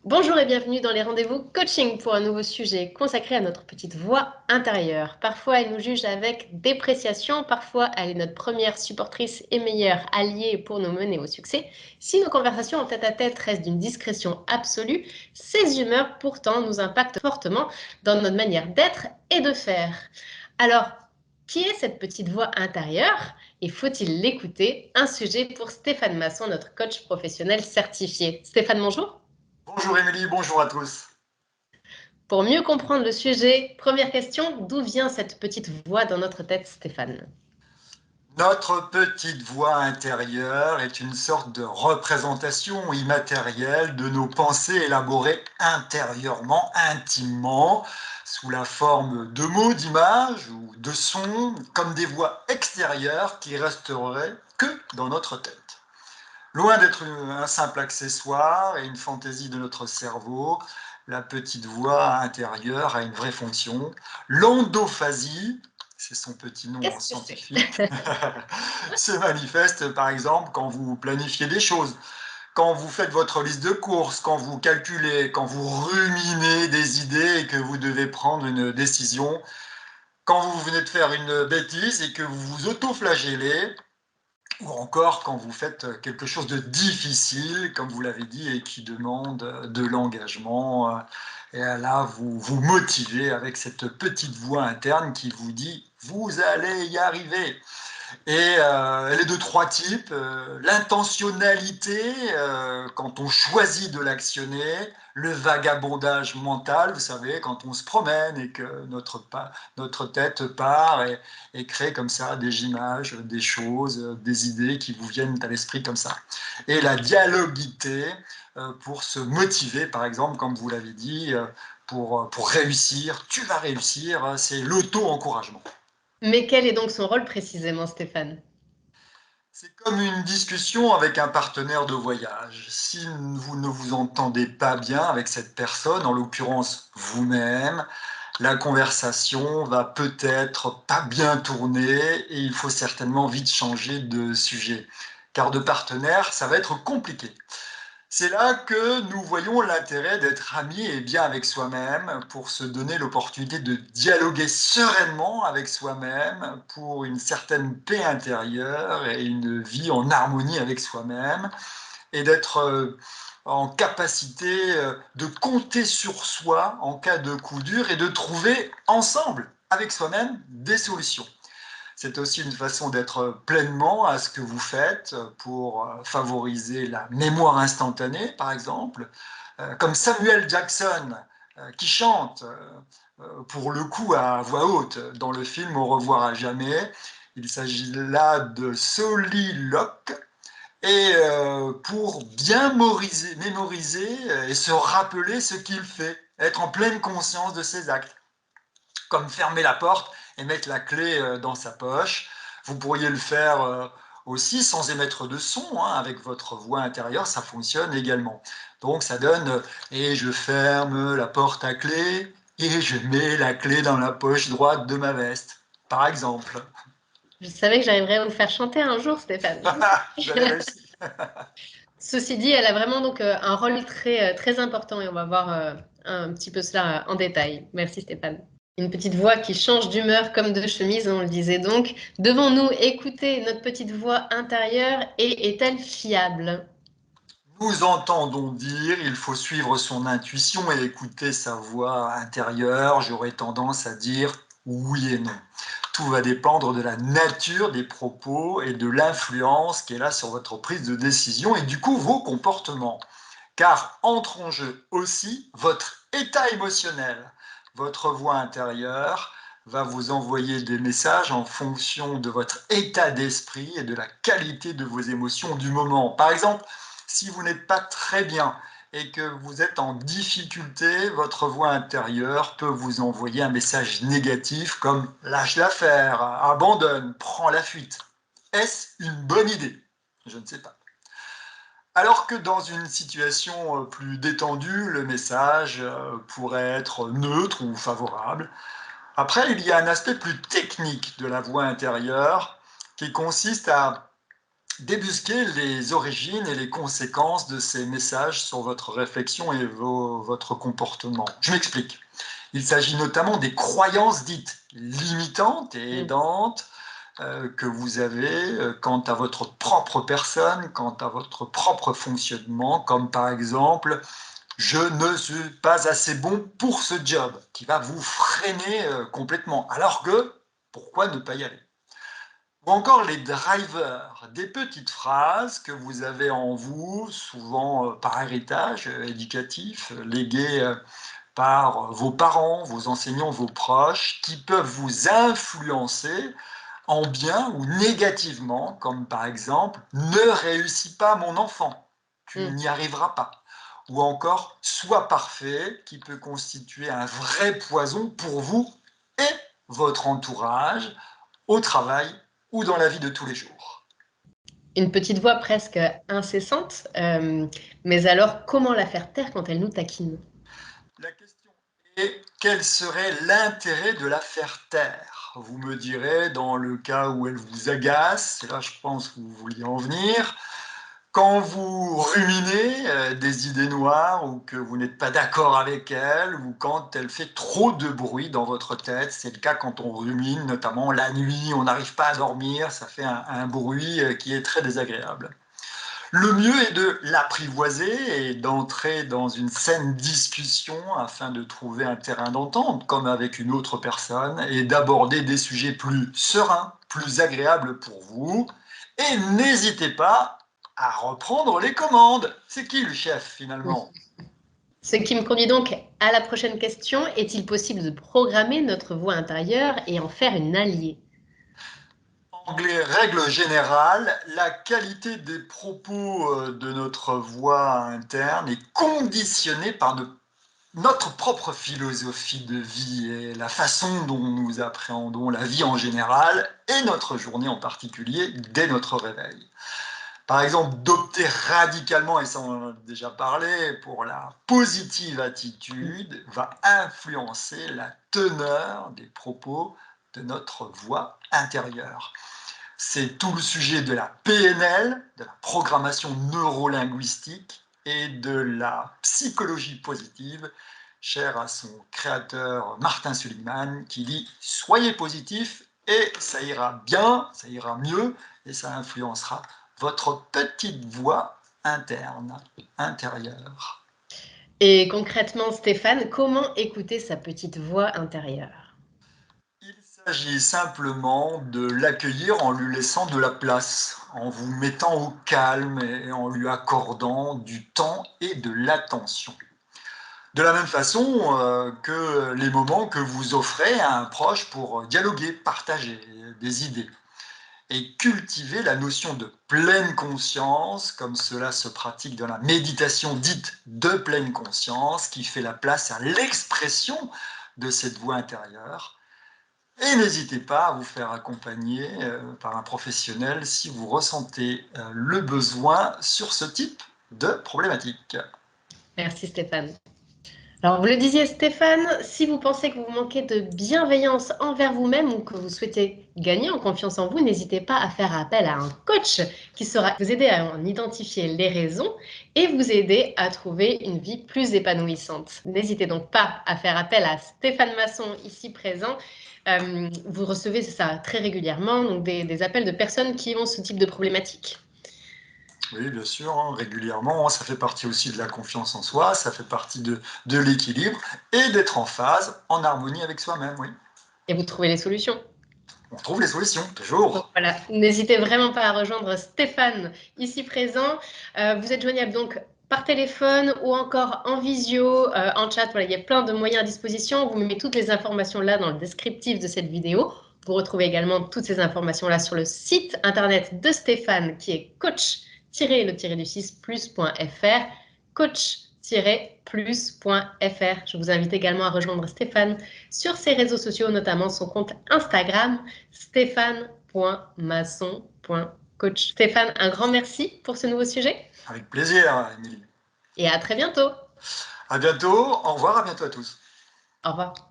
Bonjour et bienvenue dans les rendez-vous coaching pour un nouveau sujet consacré à notre petite voix intérieure. Parfois, elle nous juge avec dépréciation, parfois, elle est notre première supportrice et meilleure alliée pour nous mener au succès. Si nos conversations en tête-à-tête restent d'une discrétion absolue, ces humeurs pourtant nous impactent fortement dans notre manière d'être et de faire. Alors, qui est cette petite voix intérieure et faut-il l'écouter? Un sujet pour Stéphane Masson, notre coach professionnel certifié. Stéphane, bonjour. Bonjour Émilie, bonjour à tous. Pour mieux comprendre le sujet, première question, d'où vient cette petite voix dans notre tête, Stéphane? Notre petite voix intérieure est une sorte de représentation immatérielle de nos pensées élaborées intérieurement, intimement, sous la forme de mots, d'images ou de sons, comme des voix extérieures qui resteraient que dans notre tête. Loin d'être un simple accessoire et une fantaisie de notre cerveau, la petite voix intérieure a une vraie fonction. L'endophasie, c'est son petit nom en Qu'est-ce que c'est? scientifique, se manifeste par exemple quand vous planifiez des choses, quand vous faites votre liste de courses, quand vous calculez, quand vous ruminez des idées et que vous devez prendre une décision, quand vous venez de faire une bêtise et que vous vous auto-flagellez, ou encore quand vous faites quelque chose de difficile, comme vous l'avez dit, et qui demande de l'engagement. Et là, vous vous motivez avec cette petite voix interne qui vous dit, vous allez y arriver. Et elle est de trois types. L'intentionnalité, quand on choisit de l'actionner, le vagabondage mental, vous savez, quand on se promène et que notre tête part et crée comme ça des images, des choses, des idées qui vous viennent à l'esprit comme ça. Et la dialoguité, pour se motiver, par exemple, comme vous l'avez dit, pour réussir, tu vas réussir, c'est l'auto-encouragement. Mais quel est donc son rôle précisément, Stéphane? C'est comme une discussion avec un partenaire de voyage. Si vous ne vous entendez pas bien avec cette personne, en l'occurrence vous-même, la conversation va peut-être pas bien tourner et il faut certainement vite changer de sujet. Car de partenaire, ça va être compliqué. C'est là que nous voyons l'intérêt d'être amis et bien avec soi-même pour se donner l'opportunité de dialoguer sereinement avec soi-même pour une certaine paix intérieure et une vie en harmonie avec soi-même et d'être en capacité de compter sur soi en cas de coup dur et de trouver ensemble avec soi-même des solutions. C'est aussi une façon d'être pleinement à ce que vous faites pour favoriser la mémoire instantanée, par exemple, comme Samuel Jackson qui chante pour le coup à voix haute dans le film Au revoir à jamais. Il s'agit là de soliloque et pour bien mémoriser et se rappeler ce qu'il fait, être en pleine conscience de ses actes comme fermer la porte et mettre la clé dans sa poche. Vous pourriez le faire aussi sans émettre de son, hein, avec votre voix intérieure, ça fonctionne également. Donc ça donne et je ferme la porte à clé et je mets la clé dans la poche droite de ma veste, par exemple. Je savais que j'arriverais à vous faire chanter un jour, Stéphane. Vous avez réussi. Ceci dit, elle a vraiment donc un rôle très important et on va voir un petit peu cela en détail. Merci, Stéphane. Une petite voix qui change d'humeur comme de chemise, on le disait donc. Devons-nous écouter notre petite voix intérieure et est-elle fiable? Nous entendons dire, il faut suivre son intuition et écouter sa voix intérieure. J'aurais tendance à dire oui et non. Tout va dépendre de la nature des propos et de l'influence qu'elle a sur votre prise de décision et du coup vos comportements. Car entre en jeu aussi votre état émotionnel. Votre voix intérieure va vous envoyer des messages en fonction de votre état d'esprit et de la qualité de vos émotions du moment. Par exemple, si vous n'êtes pas très bien et que vous êtes en difficulté, votre voix intérieure peut vous envoyer un message négatif comme lâche l'affaire, abandonne, prends la fuite. Est-ce une bonne idée? Je ne sais pas. Alors que dans une situation plus détendue, le message pourrait être neutre ou favorable. Après, il y a un aspect plus technique de la voix intérieure qui consiste à débusquer les origines et les conséquences de ces messages sur votre réflexion et votre comportement. Je m'explique. Il s'agit notamment des croyances dites limitantes et Mm. aidantes que vous avez quant à votre propre personne, quant à votre propre fonctionnement, comme par exemple je ne suis pas assez bon pour ce job, qui va vous freiner complètement. Alors que, pourquoi ne pas y aller? Ou encore les drivers, des petites phrases que vous avez en vous, souvent par héritage éducatif, léguées par vos parents, vos enseignants, vos proches, qui peuvent vous influencer en bien ou négativement, comme par exemple ne réussis pas mon enfant, tu Mm. n'y arriveras pas. Ou encore sois parfait, qui peut constituer un vrai poison pour vous et votre entourage, au travail ou dans la vie de tous les jours. Une petite voix presque incessante, mais alors comment la faire taire quand elle nous taquine? La question est, quel serait l'intérêt de la faire taire? Vous me direz, dans le cas où elle vous agace, et là je pense que vous vouliez en venir, quand vous ruminez des idées noires ou que vous n'êtes pas d'accord avec elle ou quand elle fait trop de bruit dans votre tête, c'est le cas quand on rumine, notamment la nuit, on n'arrive pas à dormir, ça fait un bruit qui est très désagréable. Le mieux est de l'apprivoiser et d'entrer dans une saine discussion afin de trouver un terrain d'entente, comme avec une autre personne, et d'aborder des sujets plus sereins, plus agréables pour vous. Et n'hésitez pas à reprendre les commandes. C'est qui le chef finalement? Ce qui me conduit donc à la prochaine question. Est-il possible de programmer notre voix intérieure et en faire une alliée? En règle générale, la qualité des propos de notre voix interne est conditionnée par notre propre philosophie de vie et la façon dont nous appréhendons la vie en général et notre journée en particulier dès notre réveil. Par exemple, d'opter radicalement, et ça on en a déjà parlé, pour la positive attitude va influencer la teneur des propos de notre voix intérieure. C'est tout le sujet de la PNL, de la programmation neurolinguistique et de la psychologie positive, chère à son créateur Martin Seligman, qui dit « Soyez positif et ça ira bien, ça ira mieux et ça influencera votre petite voix interne, intérieure. » Et concrètement, Stéphane, comment écouter sa petite voix intérieure? Il s'agit simplement de l'accueillir en lui laissant de la place, en vous mettant au calme et en lui accordant du temps et de l'attention. De la même façon que les moments que vous offrez à un proche pour dialoguer, partager des idées et cultiver la notion de pleine conscience, comme cela se pratique dans la méditation dite de pleine conscience, qui fait la place à l'expression de cette voix intérieure. Et n'hésitez pas à vous faire accompagner par un professionnel si vous ressentez le besoin sur ce type de problématique. Merci Stéphane. Alors, vous le disiez Stéphane, si vous pensez que vous manquez de bienveillance envers vous-même ou que vous souhaitez gagner en confiance en vous, n'hésitez pas à faire appel à un coach qui saura vous aider à en identifier les raisons et vous aider à trouver une vie plus épanouissante. N'hésitez donc pas à faire appel à Stéphane Masson, ici présent. Vous recevez, c'est ça, très régulièrement, donc des appels de personnes qui ont ce type de problématique. Oui, bien sûr, hein, régulièrement, ça fait partie aussi de la confiance en soi, ça fait partie de l'équilibre et d'être en phase, en harmonie avec soi-même, oui. Et vous trouvez les solutions. On trouve les solutions, Donc toujours. voilà, n'hésitez vraiment pas à rejoindre Stéphane ici présent. Vous êtes joignable donc par téléphone ou encore en visio, en chat. Voilà, il y a plein de moyens à disposition. On vous met toutes les informations là dans le descriptif de cette vidéo. Vous retrouvez également toutes ces informations là sur le site internet de Stéphane qui est coach-le-du-6plus.fr, coach-plus.fr. Je vous invite également à rejoindre Stéphane sur ses réseaux sociaux, notamment son compte Instagram stéphane.masson.coach. Stéphane, un grand merci pour ce nouveau sujet Avec plaisir, Émilie. et à très bientôt. À bientôt, au revoir, à bientôt à tous. Au revoir.